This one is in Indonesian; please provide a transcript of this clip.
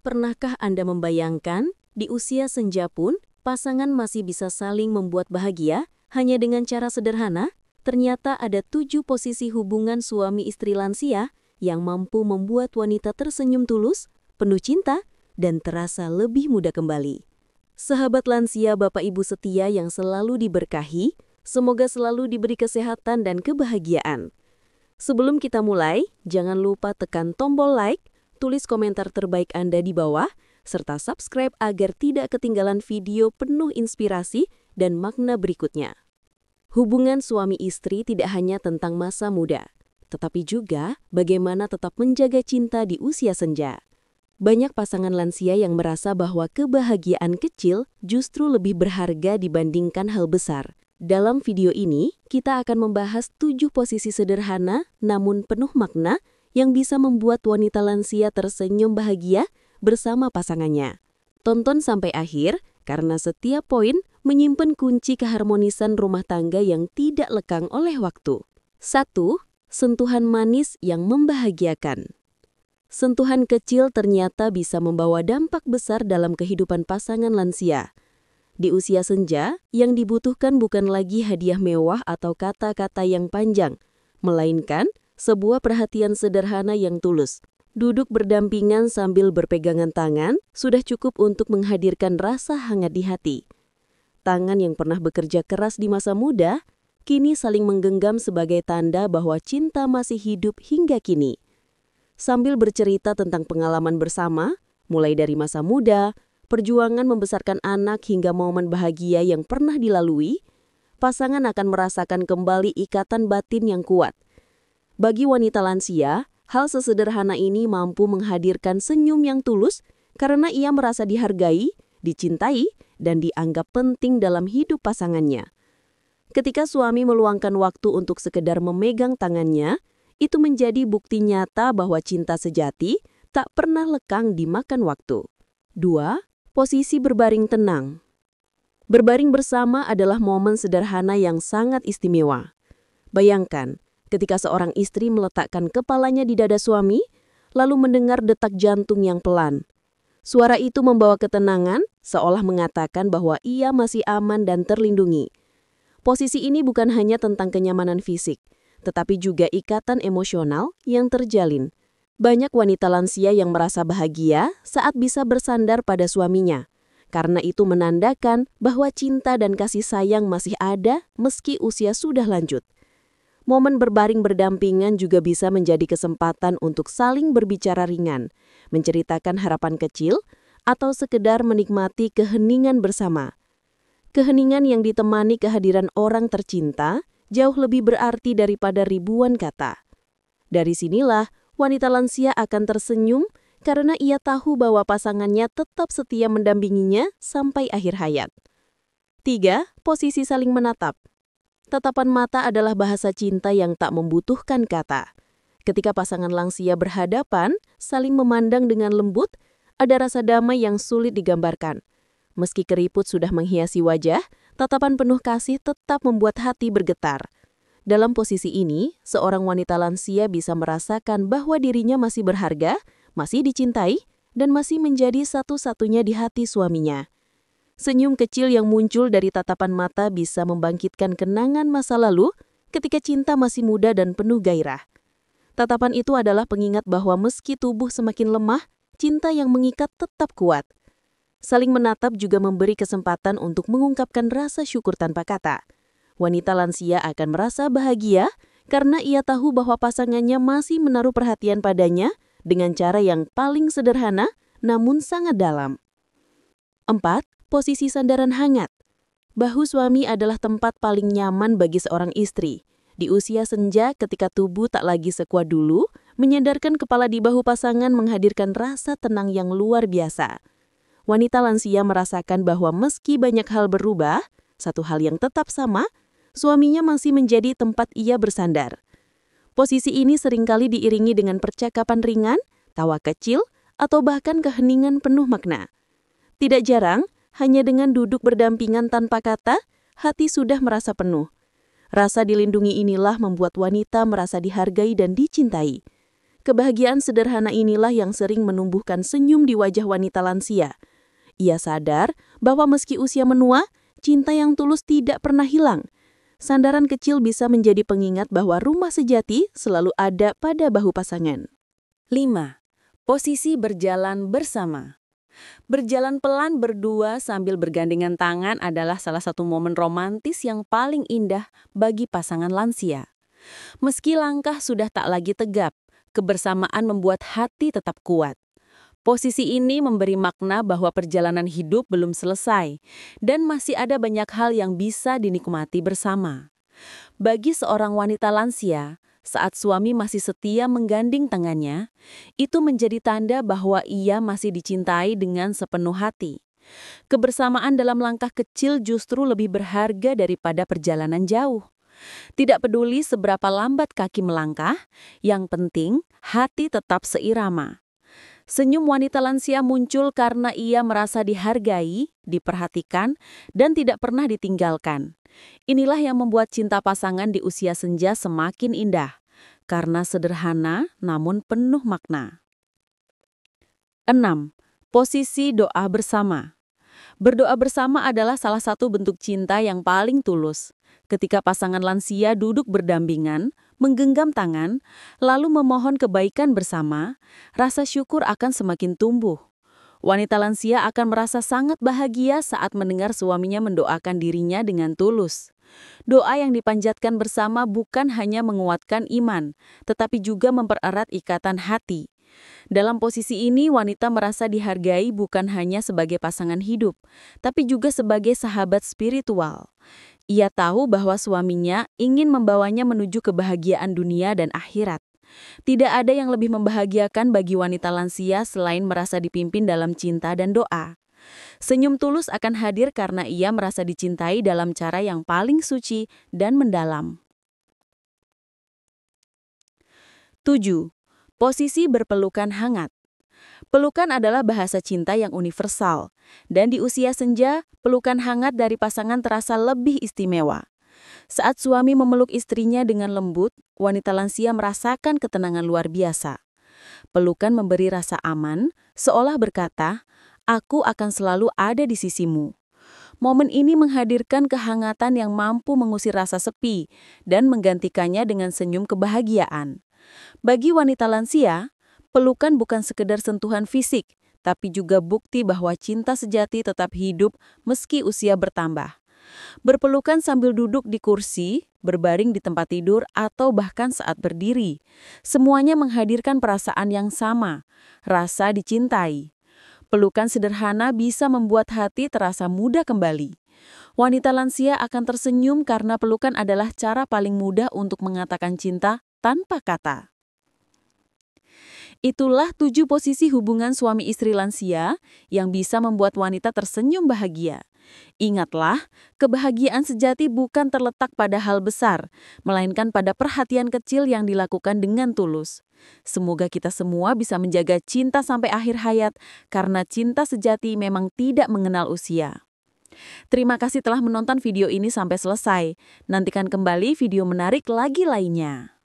Pernahkah Anda membayangkan, di usia senja pun, pasangan masih bisa saling membuat bahagia hanya dengan cara sederhana? Ternyata ada 7 posisi hubungan suami istri lansia yang mampu membuat wanita tersenyum tulus, penuh cinta, dan terasa lebih muda kembali. Sahabat lansia Bapak Ibu setia yang selalu diberkahi, semoga selalu diberi kesehatan dan kebahagiaan. Sebelum kita mulai, jangan lupa tekan tombol like, tulis komentar terbaik Anda di bawah, serta subscribe agar tidak ketinggalan video penuh inspirasi dan makna berikutnya. Hubungan suami istri tidak hanya tentang masa muda, tetapi juga bagaimana tetap menjaga cinta di usia senja. Banyak pasangan lansia yang merasa bahwa kebahagiaan kecil justru lebih berharga dibandingkan hal besar. Dalam video ini, kita akan membahas 7 posisi sederhana namun penuh makna yang bisa membuat wanita lansia tersenyum bahagia bersama pasangannya. Tonton sampai akhir, karena setiap poin menyimpan kunci keharmonisan rumah tangga yang tidak lekang oleh waktu. 1. Sentuhan manis yang membahagiakan. Sentuhan kecil ternyata bisa membawa dampak besar dalam kehidupan pasangan lansia. Di usia senja, yang dibutuhkan bukan lagi hadiah mewah atau kata-kata yang panjang, melainkan sebuah perhatian sederhana yang tulus. Duduk berdampingan sambil berpegangan tangan sudah cukup untuk menghadirkan rasa hangat di hati. Tangan yang pernah bekerja keras di masa muda, kini saling menggenggam sebagai tanda bahwa cinta masih hidup hingga kini. Sambil bercerita tentang pengalaman bersama, mulai dari masa muda, perjuangan membesarkan anak hingga momen bahagia yang pernah dilalui, pasangan akan merasakan kembali ikatan batin yang kuat. Bagi wanita lansia, hal sesederhana ini mampu menghadirkan senyum yang tulus karena ia merasa dihargai, dicintai, dan dianggap penting dalam hidup pasangannya. Ketika suami meluangkan waktu untuk sekedar memegang tangannya, itu menjadi bukti nyata bahwa cinta sejati tak pernah lekang dimakan waktu. 2. Posisi berbaring tenang. Berbaring bersama adalah momen sederhana yang sangat istimewa. Bayangkan, ketika seorang istri meletakkan kepalanya di dada suami, lalu mendengar detak jantung yang pelan. Suara itu membawa ketenangan, seolah mengatakan bahwa ia masih aman dan terlindungi. Posisi ini bukan hanya tentang kenyamanan fisik, tetapi juga ikatan emosional yang terjalin. Banyak wanita lansia yang merasa bahagia saat bisa bersandar pada suaminya, karena itu menandakan bahwa cinta dan kasih sayang masih ada meski usia sudah lanjut. Momen berbaring berdampingan juga bisa menjadi kesempatan untuk saling berbicara ringan, menceritakan harapan kecil, atau sekedar menikmati keheningan bersama. Keheningan yang ditemani kehadiran orang tercinta jauh lebih berarti daripada ribuan kata. Dari sinilah, wanita lansia akan tersenyum karena ia tahu bahwa pasangannya tetap setia mendampinginya sampai akhir hayat. 3. Posisi saling menatap. Tatapan mata adalah bahasa cinta yang tak membutuhkan kata. Ketika pasangan lansia berhadapan, saling memandang dengan lembut, ada rasa damai yang sulit digambarkan. Meski keriput sudah menghiasi wajah, tatapan penuh kasih tetap membuat hati bergetar. Dalam posisi ini, seorang wanita lansia bisa merasakan bahwa dirinya masih berharga, masih dicintai, dan masih menjadi satu-satunya di hati suaminya. Senyum kecil yang muncul dari tatapan mata bisa membangkitkan kenangan masa lalu ketika cinta masih muda dan penuh gairah. Tatapan itu adalah pengingat bahwa meski tubuh semakin lemah, cinta yang mengikat tetap kuat. Saling menatap juga memberi kesempatan untuk mengungkapkan rasa syukur tanpa kata. Wanita lansia akan merasa bahagia karena ia tahu bahwa pasangannya masih menaruh perhatian padanya dengan cara yang paling sederhana namun sangat dalam. 4. Posisi sandaran hangat. Bahu suami adalah tempat paling nyaman bagi seorang istri. Di usia senja ketika tubuh tak lagi sekuat dulu, menyandarkan kepala di bahu pasangan menghadirkan rasa tenang yang luar biasa. Wanita lansia merasakan bahwa meski banyak hal berubah, satu hal yang tetap sama, suaminya masih menjadi tempat ia bersandar. Posisi ini seringkali diiringi dengan percakapan ringan, tawa kecil, atau bahkan keheningan penuh makna. Tidak jarang, hanya dengan duduk berdampingan tanpa kata, hati sudah merasa penuh. Rasa dilindungi inilah membuat wanita merasa dihargai dan dicintai. Kebahagiaan sederhana inilah yang sering menumbuhkan senyum di wajah wanita lansia. Ia sadar bahwa meski usia menua, cinta yang tulus tidak pernah hilang. Sandaran kecil bisa menjadi pengingat bahwa rumah sejati selalu ada pada bahu pasangan. 5. Posisi berjalan bersama. Berjalan pelan berdua sambil bergandengan tangan adalah salah satu momen romantis yang paling indah bagi pasangan lansia. Meski langkah sudah tak lagi tegap, kebersamaan membuat hati tetap kuat. Posisi ini memberi makna bahwa perjalanan hidup belum selesai dan masih ada banyak hal yang bisa dinikmati bersama. Bagi seorang wanita lansia, saat suami masih setia menggandeng tangannya, itu menjadi tanda bahwa ia masih dicintai dengan sepenuh hati. Kebersamaan dalam langkah kecil justru lebih berharga daripada perjalanan jauh. Tidak peduli seberapa lambat kaki melangkah, yang penting hati tetap seirama. Senyum wanita lansia muncul karena ia merasa dihargai, diperhatikan, dan tidak pernah ditinggalkan. Inilah yang membuat cinta pasangan di usia senja semakin indah, karena sederhana namun penuh makna. 6. Posisi doa bersama. Berdoa bersama adalah salah satu bentuk cinta yang paling tulus. Ketika pasangan lansia duduk berdampingan, menggenggam tangan, lalu memohon kebaikan bersama, rasa syukur akan semakin tumbuh. Wanita lansia akan merasa sangat bahagia saat mendengar suaminya mendoakan dirinya dengan tulus. Doa yang dipanjatkan bersama bukan hanya menguatkan iman, tetapi juga mempererat ikatan hati. Dalam posisi ini, wanita merasa dihargai bukan hanya sebagai pasangan hidup, tapi juga sebagai sahabat spiritual. Ia tahu bahwa suaminya ingin membawanya menuju kebahagiaan dunia dan akhirat. Tidak ada yang lebih membahagiakan bagi wanita lansia selain merasa dipimpin dalam cinta dan doa. Senyum tulus akan hadir karena ia merasa dicintai dalam cara yang paling suci dan mendalam. 7. Posisi berpelukan hangat. Pelukan adalah bahasa cinta yang universal, dan di usia senja, pelukan hangat dari pasangan terasa lebih istimewa. Saat suami memeluk istrinya dengan lembut, wanita lansia merasakan ketenangan luar biasa. Pelukan memberi rasa aman, seolah berkata, "Aku akan selalu ada di sisimu." Momen ini menghadirkan kehangatan yang mampu mengusir rasa sepi dan menggantikannya dengan senyum kebahagiaan. Bagi wanita lansia, pelukan bukan sekedar sentuhan fisik, tapi juga bukti bahwa cinta sejati tetap hidup meski usia bertambah. Berpelukan sambil duduk di kursi, berbaring di tempat tidur, atau bahkan saat berdiri. Semuanya menghadirkan perasaan yang sama, rasa dicintai. Pelukan sederhana bisa membuat hati terasa mudah kembali. Wanita lansia akan tersenyum karena pelukan adalah cara paling mudah untuk mengatakan cinta tanpa kata. Itulah 7 posisi hubungan suami istri lansia yang bisa membuat wanita tersenyum bahagia. Ingatlah, kebahagiaan sejati bukan terletak pada hal besar, melainkan pada perhatian kecil yang dilakukan dengan tulus. Semoga kita semua bisa menjaga cinta sampai akhir hayat, karena cinta sejati memang tidak mengenal usia. Terima kasih telah menonton video ini sampai selesai. Nantikan kembali video menarik lagi lainnya.